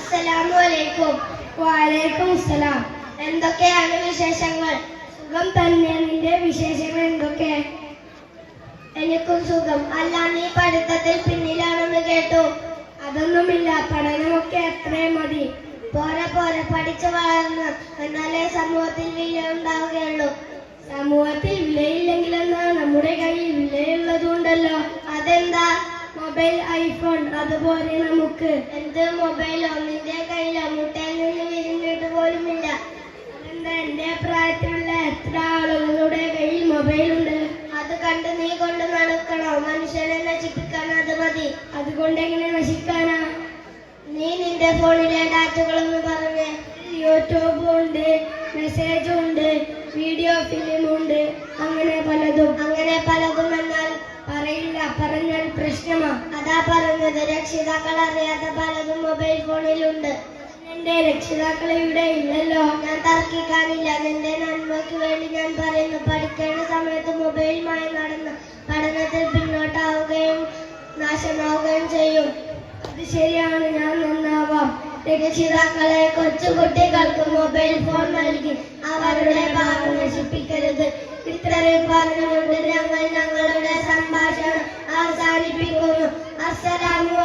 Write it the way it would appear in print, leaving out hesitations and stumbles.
അസ്സലാമലൈക്കും. വലൈക്കും അസ്സലാം. എന്തൊക്കെയാണ് വിശേഷങ്ങൾ? സുഖം തന്നെ. നിന്റെ വിശേഷങ്ങൾ എന്തൊക്കെ? എനിക്കും സുഖം. അല്ല, നീ പഠിത്തത്തിൽ പിന്നിലാണെന്ന് കേട്ടു. അതൊന്നുമില്ല, പഠനമൊക്കെ അത്രേ മതി. പോരെ പോരെ, പഠിച്ചു വളർന്ന് എന്നാലേ സമൂഹത്തിൽ വില ഉണ്ടാവുകയുള്ളൂ. സമൂഹത്തിൽ വിലയില്ലെങ്കിലെന്നാ നമ്മുടെ കയ്യിൽ വിലയുള്ളതുണ്ടല്ലോ. അതെന്താ? Mobile, iPhone. അതുപോലെ നമുക്ക് എന്ത് മൊബൈലോ? നിന്റെ കയ്യിലോ? മുട്ടയിൽ നിന്ന് വിരിഞ്ഞിട്ട് പോലുമില്ല. അതെന്താ? എന്റെ പ്രായത്തിലുള്ള എത്ര ആളുകളുടെ കയ്യിൽ മൊബൈലുണ്ട്. അത് കണ്ട് നീ കൊണ്ട് നടക്കണോ? മനുഷ്യനെ നശിപ്പിക്കാൻ അത് മതി. അതുകൊണ്ട് എങ്ങനെ നശിക്കാനാ? നീ നിന്റെ ഫോണിലെ ഡാറ്റകളൊന്ന് പറഞ്ഞേ. യൂട്യൂബും ഉണ്ട്, മെസ്സേജും ഉണ്ട്, വീഡിയോ ഫിലിമുണ്ട്, അങ്ങനെ പലതും. അങ്ങനെ പലതും എന്നാൽ പറയില്ല, പറഞ്ഞാൽ പ്രശ്നമാ. അതാ പറഞ്ഞത്, രക്ഷിതാക്കൾ അറിയാത്ത പലതും മൊബൈൽ ഫോണിലുണ്ട്. എന്റെ രക്ഷിതാക്കൾ ഇവിടെ ഇല്ലല്ലോ. ഞാൻ തർക്കിക്കാനില്ല. നിന്റെ നന്മയ്ക്ക് വേണ്ടി ഞാൻ പറയുന്നു. പഠിക്കേണ്ട സമയത്ത് മൊബൈലുമായി നടന്ന് പഠനത്തിൽ പിന്നോട്ടാവുകയും നാശമാവുകയും ചെയ്യും. അത് ശരിയാണ്, ഞാൻ നന്നാവാം. രക്ഷിതാക്കളെ കൊച്ചുകുട്ടികൾക്ക് മൊബൈൽ ഫോൺ നൽകി അവരുടെ ഭാവം നശിപ്പിക്കരുത്. ഇത്രയും പറഞ്ഞുകൊണ്ട് ഞങ്ങൾ ഞങ്ങളുടെ സംഭാഷണം അവസാനിപ്പിക്കുന്നു. അസ്സലാമു